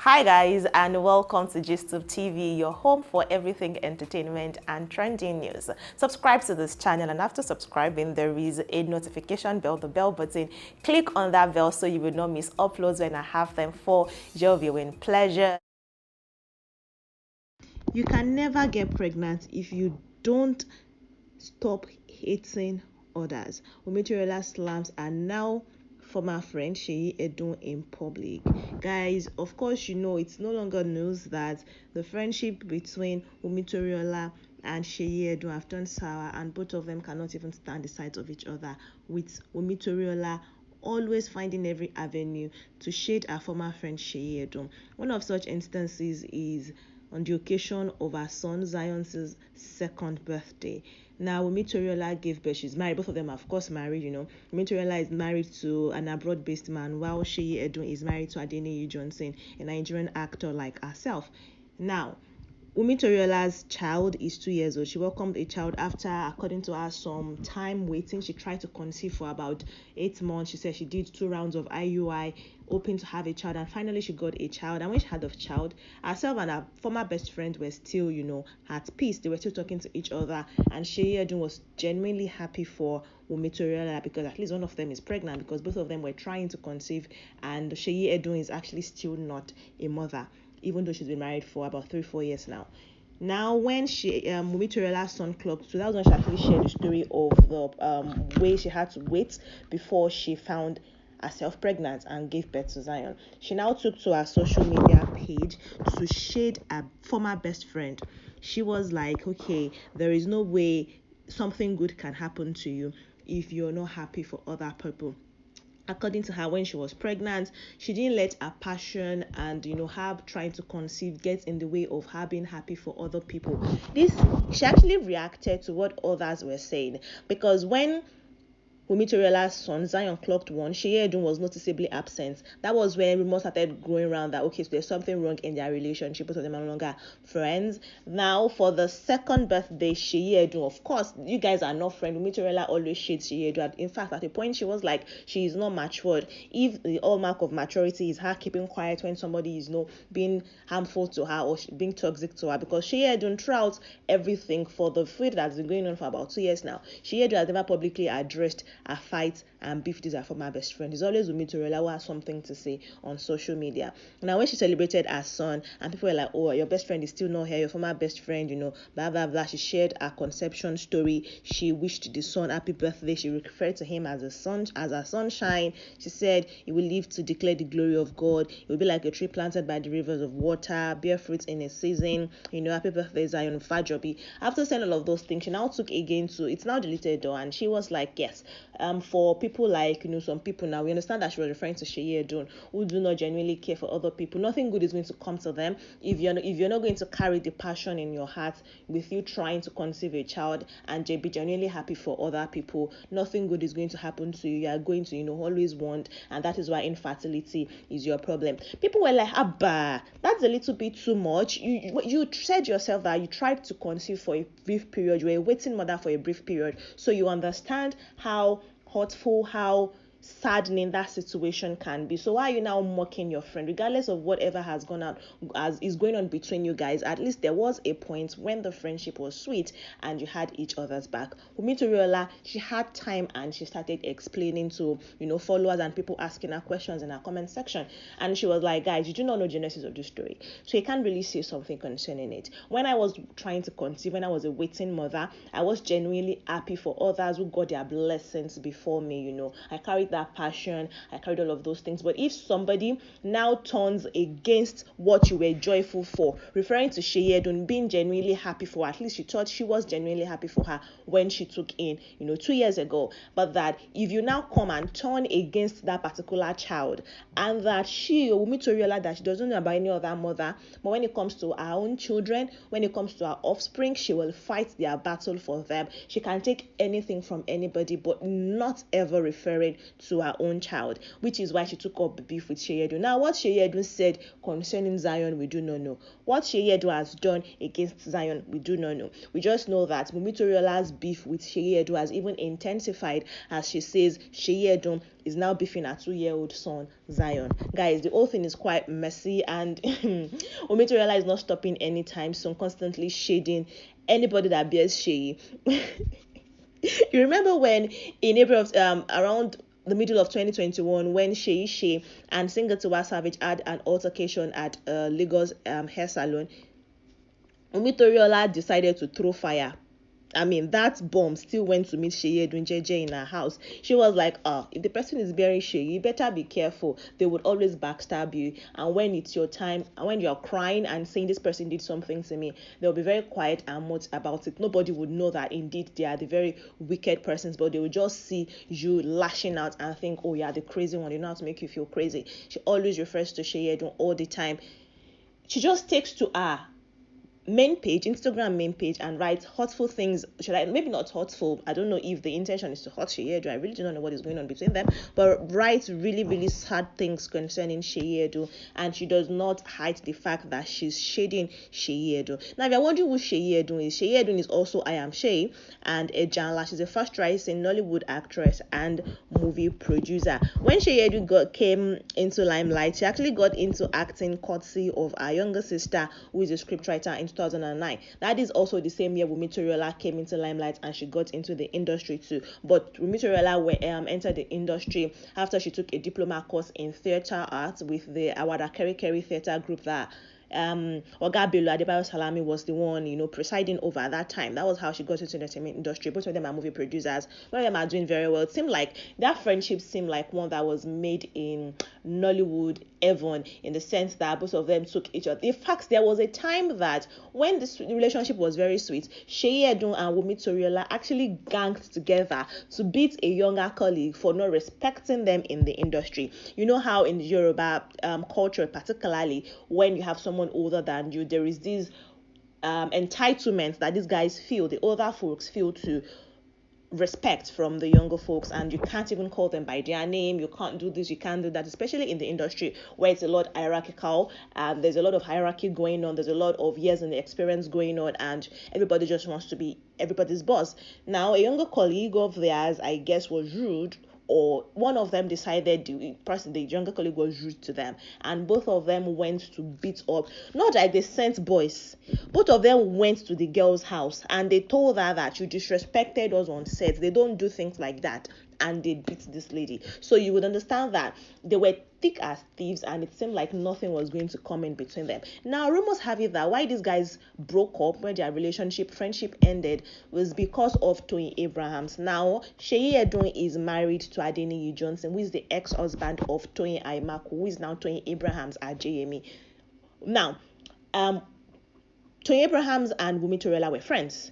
Hi guys, and welcome to GISTUBE TV, your home for everything entertainment and trending news. Subscribe to this channel, and after subscribing there is a notification bell, the bell button. Click on that bell so you will not miss uploads when I have them for your viewing pleasure. You can never get pregnant if you don't stop hating others. Wunmi Toriola slams are now former friend Seyi Edun in public. Guys, of course, you know it's no longer news that the friendship between Wunmi Toriola and Seyi Edun have turned sour, and both of them cannot even stand the sight of each other, with Wunmi Toriola always finding every avenue to shade her former friend Seyi Edun. One of such instances is on the occasion of her son Zion's second birthday. Now, Wunmi Toriola gave birth. She's married. Both of them are, of course, married, you know. Wunmi Toriola is married to an abroad-based man, while Seyi Edun is married to Adeniyi Johnson, a Nigerian actor like herself. Now, Wunmi Toriola's child is 2 years old. She welcomed a child after, according to her, some time waiting. She tried to conceive for about 8 months. She said she did 2 rounds of IUI, hoping to have a child, and finally she got a child. And when she had a child, herself and her former best friend were still, you know, at peace. They were still talking to each other, and Seyi Edun was genuinely happy for Wunmi Toriola because at least one of them is pregnant, because both of them were trying to conceive, and Seyi Edun is actually still not a mother, even though she's been married for about 3-4 years now. Now, when Wunmi Toriola's son clocked, so that was when she actually shared the story of the way she had to wait before she found herself pregnant and gave birth to Zion. She now took to her social media page to shade her former best friend. She was like, okay, there is no way something good can happen to you if you're not happy for other people. According to her, when she was pregnant, she didn't let her passion and, you know, her trying to conceive get in the way of her being happy for other people. She actually reacted to what others were saying, because when Wunmi Toriola's son Zion clocked 1, Seyi Edun was noticeably absent. That was when rumors started growing around that, okay, so there's something wrong in their relationship. Both of them are no longer friends. Now, for the second birthday, Seyi Edun, of course, you guys are not friends. Wunmi Toriola always shades Seyi Edun. In fact, at a point, she was like, she is not matured. If the hallmark of maturity is her keeping quiet when somebody is, you know, being harmful to her or being toxic to her, because Seyi Edun, throughout everything for the feud that's been going on for about 2 years now, Seyi Edun has never publicly addressed a fight and beef with her former best friend. It's always Wunmi Toriola who has something to say on social media. Now, when she celebrated her son, and people were like, oh, your best friend is still not here, your former best friend, you know, blah blah blah. She shared her conception story. She wished the son happy birthday. She referred to him as a sun, as a sunshine. She said he will live to declare the glory of God. He will be like a tree planted by the rivers of water, bear fruit in a season, you know, happy birthday Zion Fajobi. After saying all of those things, she now took again to, it's now deleted though, and she was like, yes, for people like, you know, some people, now we understand that she was referring to Seyi Edun, who do not genuinely care for other people. Nothing good is going to come to them if you're not going to carry the passion in your heart with you trying to conceive a child and be genuinely happy for other people. Nothing good is going to happen to you. You are going to, you know, always want, and that is why infertility is your problem. People were like, Abba, that's a little bit too much. You said yourself that you tried to conceive for a brief period. You were a waiting mother for a brief period, so you understand how hurtful, how saddening that situation can be. So why are you now mocking your friend? Regardless of whatever has gone out, as is going on between you guys, at least there was a point when the friendship was sweet and you had each other's back. Wunmi Toriola, she had time and she started explaining to, you know, followers and people asking her questions in her comment section, and she was like, guys, you do not know the genesis of this story, so you can't really say something concerning it. When I was trying to conceive, when I was a waiting mother, I was genuinely happy for others who got their blessings before me. You know, I carried that passion, I carried all of those things. But if somebody now turns against what you were joyful for, referring to Seyi Edun being genuinely happy for her, at least she thought she was genuinely happy for her when she took in, you know, 2 years ago, but that if you now come and turn against that particular child, and that she, Wunmi Toriola, that she doesn't know about any other mother, but when it comes to her own children, when it comes to her offspring, she will fight their battle for them. She can take anything from anybody, but not ever referring to her own child, which is why she took up the beef with Seyi Edun. Now, what Seyi Edun said concerning Zion, we do not know. What Seyi Edun has done against Zion, we do not know. We just know that Wunmi Toriola's beef with Seyi Edun has even intensified, as she says Seyi Edun is now beefing her 2-year-old son Zion. Guys, the whole thing is quite messy, and Wunmi Toriola is not stopping anytime soon, constantly shading anybody that bears Seyi. You remember when in April of around the middle of 2021, when Seyi and singer Tiwa Savage had an altercation at Lagos hair salon, Wunmi Toriola decided to throw fire. I mean, that bomb still went to meet Seyi Edun Jeje in her house. She was like, if the person is bearing Seyi, you better be careful. They would always backstab you. And when it's your time, and when you're crying and saying this person did something to me, they'll be very quiet and much about it. Nobody would know that indeed they are the very wicked persons, but they will just see you lashing out and think, oh yeah, the crazy one. They know how to make you feel crazy. She always refers to Seyi Edun all the time. She just takes to her Instagram main page, and writes hurtful things. Maybe not hurtful, I don't know if the intention is to hurt Seyi Edun. I really do not know what is going on between them, but writes really, really sad things concerning Seyi Edun, and she does not hide the fact that she's shading Seyi Edun. Now, if you're wondering who Seyi Edun is also I Am Seyi and a Janla. She's a first-rising Nollywood actress and movie producer. When Seyi Edun came into limelight, she actually got into acting courtesy of her younger sister, who is a scriptwriter, in 2009. That is also the same year Wunmi Toriola came into limelight and she got into the industry too. But Wunmi Toriola entered the industry after she took a diploma course in theatre arts with the Awada Keri Keri theatre group that Oga Bello Adebayo Salami was the one, presiding over at that time. That was how she got into the entertainment industry. Both of them are movie producers. Both of them are doing very well. It seemed like that friendship seemed like one that was made in Nollywood heaven, in the sense that both of them took each other. In fact, there was a time that when this relationship was very sweet, Seyi Edun and Wunmi Toriola actually ganged together to beat a younger colleague for not respecting them in the industry. You know how in the Yoruba culture, particularly when you have someone older than you, there is this entitlement that these guys feel, the older folks feel, to respect from the younger folks, and you can't even call them by their name. You can't do this, you can't do that, especially in the industry where it's a lot hierarchical. There's a lot of hierarchy going on, there's a lot of years and experience going on, and everybody just wants to be everybody's boss. Now, a younger colleague of theirs, I guess, was rude, or one of them decided the younger colleague was rude to them, and both of them went to beat up. Not like they sent boys. Both of them went to the girl's house and they told her that you disrespected us on set. They don't do things like that. And they beat this lady. So you would understand that they were thick as thieves, and it seemed like nothing was going to come in between them. Now, rumors have it that why these guys broke up, when their friendship ended, was because of Toyin Abrahams. Now, Seyi Edun is married to Adeniyi Johnson, who is the ex-husband of Toyin Aimaku, who is now Toyin Abrahams at JME. Now, Toyin Abrahams and Wunmi Toriola were friends.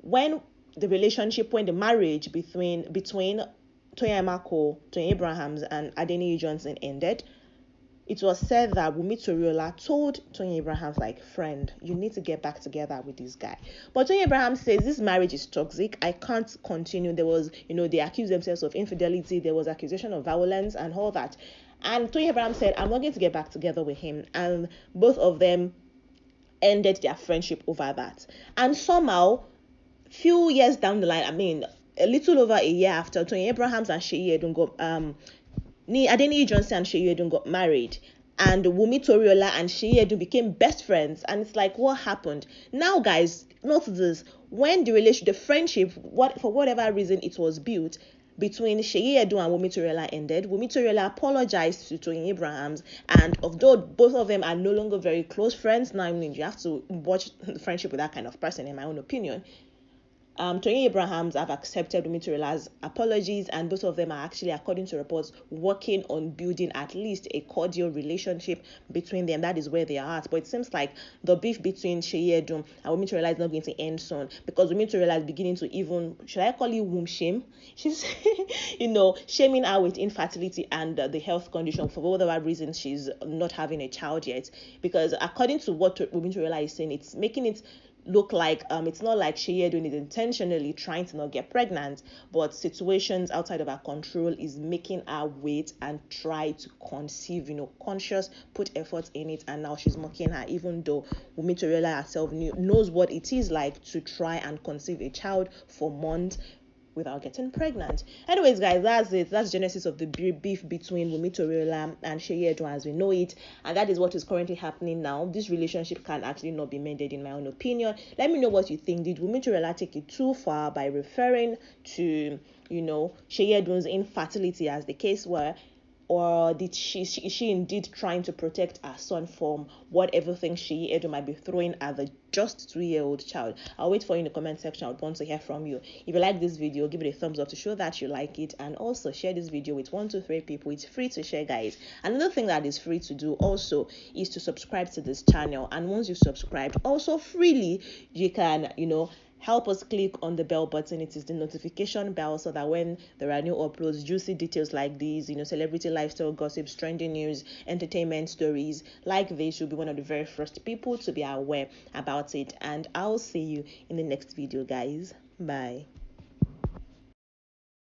When the marriage between Toyin Aimaku, Toyin Abrahams, and Adeniyi Johnson ended, it was said that Wunmi Toriola told Toyin Abrahams, like, friend, you need to get back together with this guy. But Toyin Abrahams says this marriage is toxic. I can't continue. There was, they accused themselves of infidelity. There was accusation of violence and all that. And Toyin Abrahams said, I'm not going to get back together with him. And both of them ended their friendship over that. And somehow, few years down the line, a little over a year after, Toyin Abrahams and Seyi Edun Adeniyi Johnson and Seyi Edun got married, and Wunmi Toriola and Seyi Edun became best friends. And it's like, what happened? Now, guys, note this: when the friendship, for whatever reason it was built between Seyi Edun and Wunmi Toriola ended, Wunmi Toriola apologized to Toyin Abrahams, and although both of them are no longer very close friends now, you have to watch the friendship with that kind of person, in my own opinion. Toyin Abrahams have accepted Wunmi Toriola's apologies, and both of them are actually, according to reports, working on building at least a cordial relationship between them. That is where they are at. But it seems like the beef between Seyi Edun and Wunmi Toriola is not going to end soon, because Wunmi Toriola is beginning to even, should I call it womb shame? She's, shaming her with infertility and the health condition for whatever reason she's not having a child yet. Because according to what Wunmi Toriola is saying, it's making it look like it's not like Seyi Edun is intentionally trying to not get pregnant, but situations outside of her control is making her wait and try to conceive, conscious, put effort in it, and now she's mocking her, even though Wunmi Toriola herself knows what it is like to try and conceive a child for months without getting pregnant. Anyways, guys, that's it. That's genesis of the beef between Wunmi Toriola and Seyi Edun as we know it, and that is what is currently happening now. This relationship can actually not be mended, in my own opinion. Let me know what you think. Did Wunmi Toriola take it too far by referring to, Seyi Edun's infertility as the case were? Or is she indeed trying to protect her son from whatever thing Seyi Edun might be throwing at the just 2-year-old child? I'll wait for you in the comment section. I would want to hear from you. If you like this video, give it a thumbs up to show that you like it, and also share this video with 1 to 3 people. It's free to share, guys. Another thing that is free to do also is to subscribe to this channel, and once you've subscribed, also freely you can help us click on the bell button. It is the notification bell, so that when there are new uploads, juicy details like these, celebrity lifestyle gossips, trending news, entertainment stories like this, you'll be one of the very first people to be aware about it. And I'll see you in the next video, guys. Bye.